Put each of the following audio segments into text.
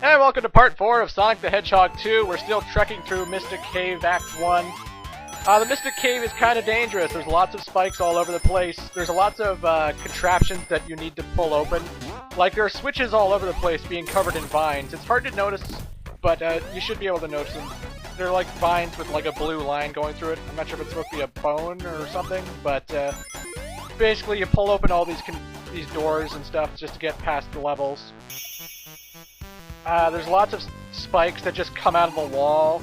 And welcome to part 4 of Sonic the Hedgehog 2. We're still trekking through Mystic Cave Act 1. The Mystic Cave is kind of dangerous. There's lots of spikes all over the place. There's lots of contraptions that you need to pull open. Like, there are switches all over the place being covered in vines. It's hard to notice, but you should be able to notice them. They're like vines with like a blue line going through it. I'm not sure if it's supposed to be a bone or something, but basically you pull open all these doors and stuff just to get past the levels. There's lots of spikes that just come out of the wall.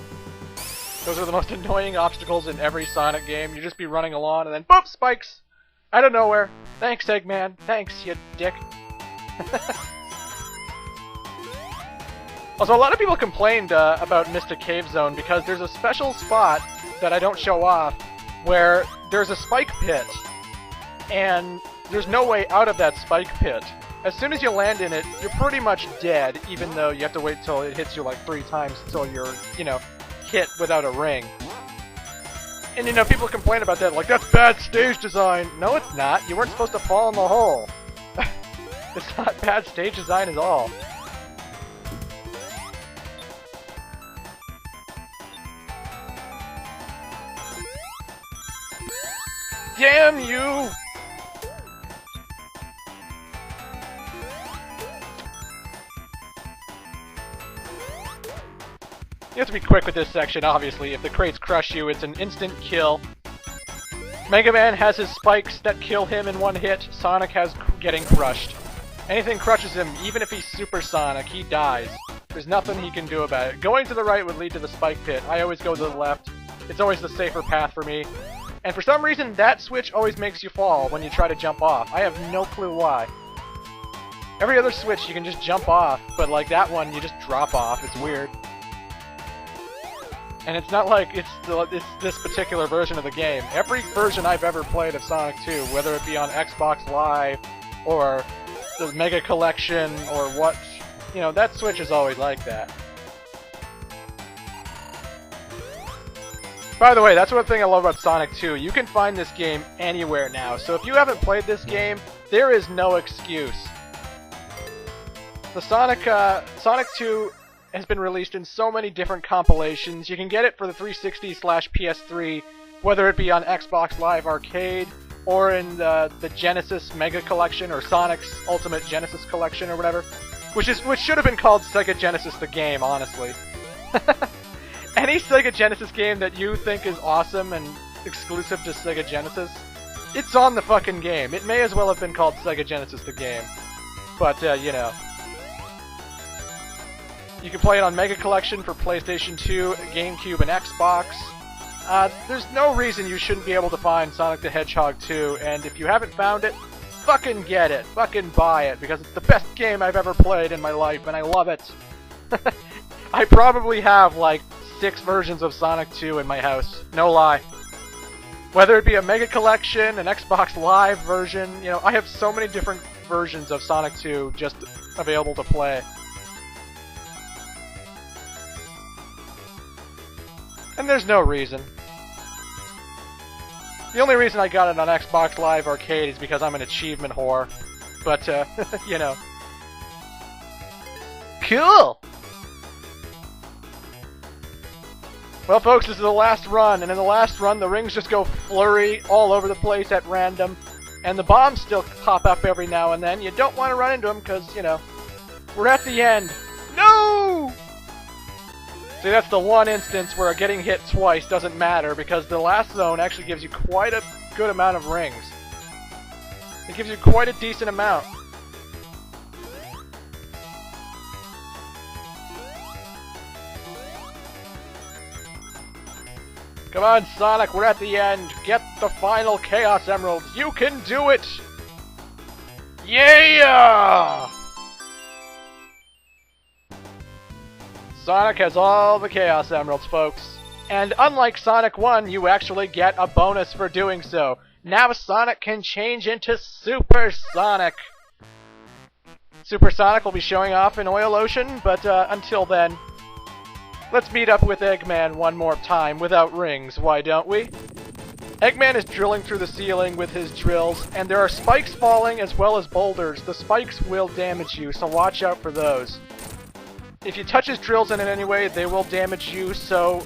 Those are the most annoying obstacles in every Sonic game. You just be running along and then boop, spikes! Out of nowhere. Thanks, Eggman. Thanks, you dick. Also, a lot of people complained about Mystic Cave Zone because there's a special spot that I don't show off where there's a spike pit. And there's no way out of that spike pit. As soon as you land in it, you're pretty much dead, even though you have to wait till it hits you like 3 times until you're, hit without a ring. And people complain about that, like, that's bad stage design! No, it's not. You weren't supposed to fall in the hole. It's not bad stage design at all. Damn you! You have to be quick with this section, obviously. If the crates crush you, it's an instant kill. Mega Man has his spikes that kill him in one hit. Sonic has getting crushed. Anything crushes him, even if he's Super Sonic, he dies. There's nothing he can do about it. Going to the right would lead to the spike pit. I always go to the left. It's always the safer path for me. And for some reason, that switch always makes you fall when you try to jump off. I have no clue why. Every other switch you can just jump off, but like that one, you just drop off. It's weird. And it's not like it's this particular version of the game. Every version I've ever played of Sonic 2, whether it be on Xbox Live, or the Mega Collection, or what, that switch is always like that. By the way, that's one thing I love about Sonic 2. You can find this game anywhere now, so if you haven't played this game, there is no excuse. The Sonic 2 has been released in so many different compilations. You can get it for the 360/PS3, whether it be on Xbox Live Arcade, or in the Genesis Mega Collection, or Sonic's Ultimate Genesis Collection, or whatever. Which should have been called Sega Genesis the Game, honestly. Any Sega Genesis game that you think is awesome and exclusive to Sega Genesis, it's on the fucking game. It may as well have been called Sega Genesis the Game. But, you can play it on Mega Collection for PlayStation 2, GameCube, and Xbox. There's no reason you shouldn't be able to find Sonic the Hedgehog 2, and if you haven't found it, fucking get it. Fucking buy it, because it's the best game I've ever played in my life, and I love it. I probably have, like, 6 versions of Sonic 2 in my house. No lie. Whether it be a Mega Collection, an Xbox Live version, I have so many different versions of Sonic 2 just available to play. And there's no reason. The only reason I got it on Xbox Live Arcade is because I'm an achievement whore. But, Cool! Well, folks, this is the last run, and in the last run, the rings just go flurry all over the place at random, and the bombs still pop up every now and then. You don't want to run into them, because, we're at the end. No! See, that's the one instance where getting hit twice doesn't matter, because the last zone actually gives you quite a good amount of rings. It gives you quite a decent amount. Come on, Sonic, we're at the end. Get the final Chaos Emeralds. You can do it! Yeah! Sonic has all the Chaos Emeralds, folks. And unlike Sonic 1, you actually get a bonus for doing so. Now Sonic can change into Super Sonic. Super Sonic will be showing off in Oil Ocean, but until then, let's meet up with Eggman one more time without rings, why don't we? Eggman is drilling through the ceiling with his drills, and there are spikes falling as well as boulders. The spikes will damage you, so watch out for those. if you touch his drills in any way, they will damage you, so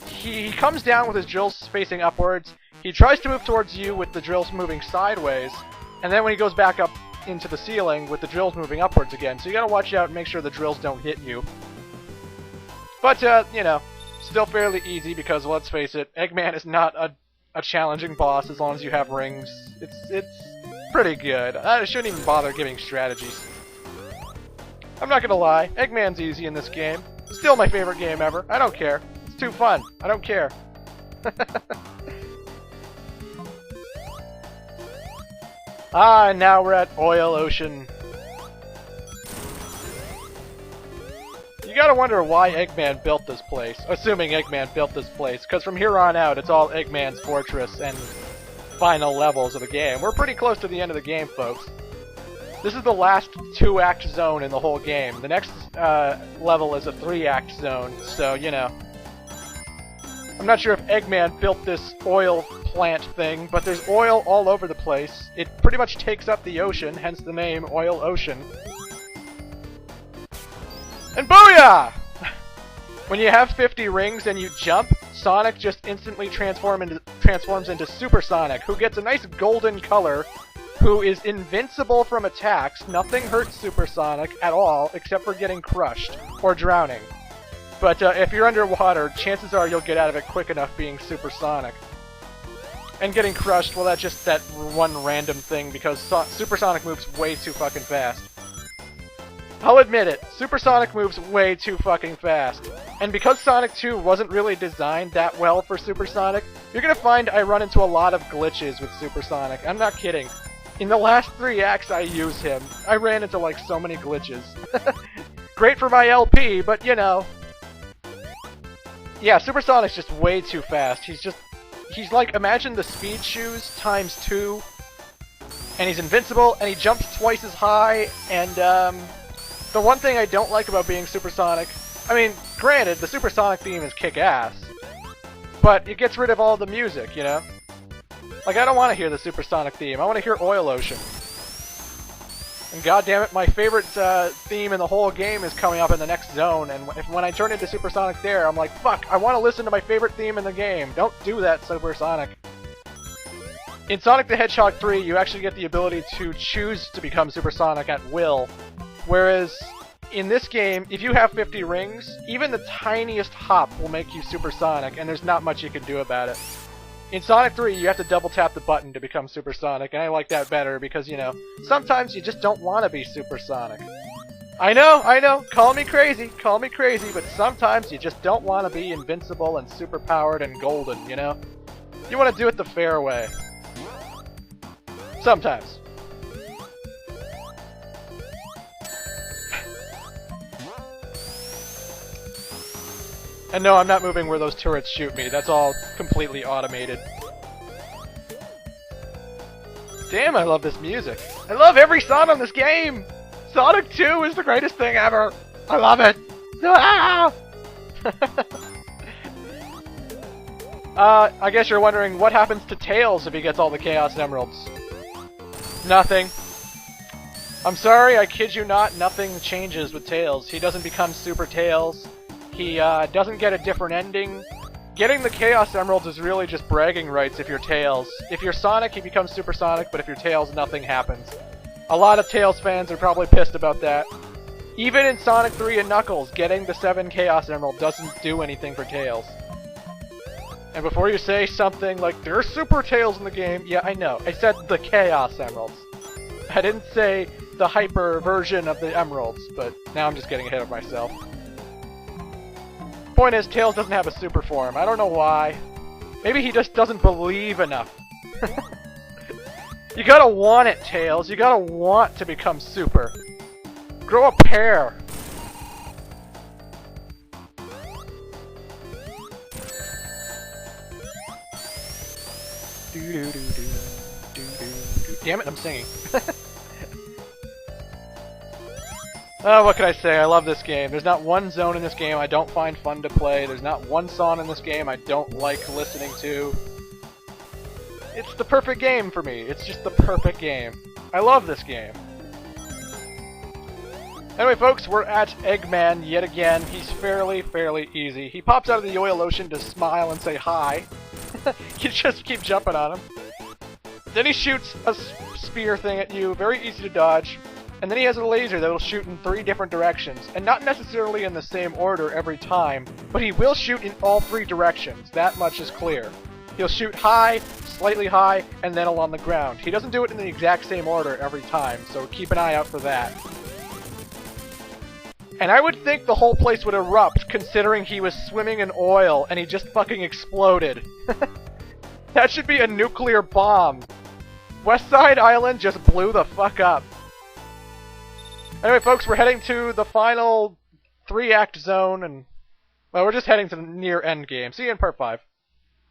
he comes down with his drills facing upwards. He tries to move towards you with the drills moving sideways, and then when he goes back up into the ceiling with the drills moving upwards again. So you gotta watch out and make sure the drills don't hit you. But, you know, still fairly easy because, let's face it, Eggman is not a challenging boss as long as you have rings. It's pretty good. I shouldn't even bother giving strategies. I'm not gonna lie, Eggman's easy in this game. Still my favorite game ever. I don't care. It's too fun. I don't care. Ah, and now we're at Oil Ocean. You gotta wonder why Eggman built this place. Assuming Eggman built this place, because from here on out, it's all Eggman's fortress and final levels of the game. We're pretty close to the end of the game, folks. This is the last 2-act zone in the whole game. The next level is a 3-act zone, so, you know. I'm not sure if Eggman built this oil plant thing, but there's oil all over the place. It pretty much takes up the ocean, hence the name Oil Ocean. And booyah! When you have 50 rings and you jump, Sonic just instantly transforms into Super Sonic, who gets a nice golden color, who is invincible from attacks. Nothing hurts Super Sonic at all, except for getting crushed or drowning. But if you're underwater, chances are you'll get out of it quick enough being Super Sonic. And getting crushed, well, that's just that one random thing, because Super Sonic moves way too fucking fast. I'll admit it, Super Sonic moves way too fucking fast. And because Sonic 2 wasn't really designed that well for Super Sonic, you're gonna find I run into a lot of glitches with Super Sonic. I'm not kidding. In the last 3 acts I use him, I ran into like so many glitches. Great for my LP, but you know. Yeah, Super Sonic's just way too fast. He's like, imagine the speed shoes times 2, and he's invincible, and he jumps twice as high, and the one thing I don't like about being Super Sonic, I mean, granted, the Super Sonic theme is kick-ass, but it gets rid of all the music, you know? Like, I don't want to hear the Super Sonic theme, I want to hear Oil Ocean. And goddammit, my favorite theme in the whole game is coming up in the next zone, and when I turn into Super Sonic there, I'm like, fuck, I want to listen to my favorite theme in the game. Don't do that, Super Sonic. In Sonic the Hedgehog 3, you actually get the ability to choose to become Super Sonic at will, whereas in this game, if you have 50 rings, even the tiniest hop will make you Super Sonic, and there's not much you can do about it. In Sonic 3, you have to double tap the button to become Super Sonic, and I like that better because, you know, sometimes you just don't want to be Super Sonic. I know, call me crazy, but sometimes you just don't want to be invincible and super-powered and golden, you know? You want to do it the fair way. Sometimes. And no, I'm not moving where those turrets shoot me. That's all completely automated. Damn, I love this music. I love every song on this game! Sonic 2 is the greatest thing ever! I love it! Ah! I guess you're wondering what happens to Tails if he gets all the Chaos Emeralds. Nothing. I'm sorry, I kid you not, nothing changes with Tails. He doesn't become Super Tails. He doesn't get a different ending. Getting the Chaos Emeralds is really just bragging rights if you're Tails. If you're Sonic, he becomes Super Sonic, but if you're Tails, nothing happens. A lot of Tails fans are probably pissed about that. Even in Sonic 3 and Knuckles, getting the 7 Chaos Emerald doesn't do anything for Tails. And before you say something like, there's Super Tails in the game, yeah, I know. I said the Chaos Emeralds. I didn't say the hyper version of the Emeralds, but now I'm just getting ahead of myself. Point is, Tails doesn't have a super form. I don't know why. Maybe he just doesn't believe enough. You gotta want it, Tails. You gotta want to become super. Grow a pair. Damn it, I'm singing. Oh, what can I say? I love this game. There's not one zone in this game I don't find fun to play. There's not one song in this game I don't like listening to. It's the perfect game for me. It's just the perfect game. I love this game. Anyway, folks, we're at Eggman yet again. He's fairly easy. He pops out of the oil ocean to smile and say hi. You just keep jumping on him. Then he shoots a spear thing at you, very easy to dodge. And then he has a laser that'll shoot in 3 different directions, and not necessarily in the same order every time, but he will shoot in all 3 directions. That much is clear. He'll shoot high, slightly high, and then along the ground. He doesn't do it in the exact same order every time, so keep an eye out for that. And I would think the whole place would erupt, considering he was swimming in oil and he just fucking exploded. That should be a nuclear bomb. West Side Island just blew the fuck up. Anyway, folks, we're heading to the final 3-act zone, and well, we're just heading to the near end game. See you in part 5.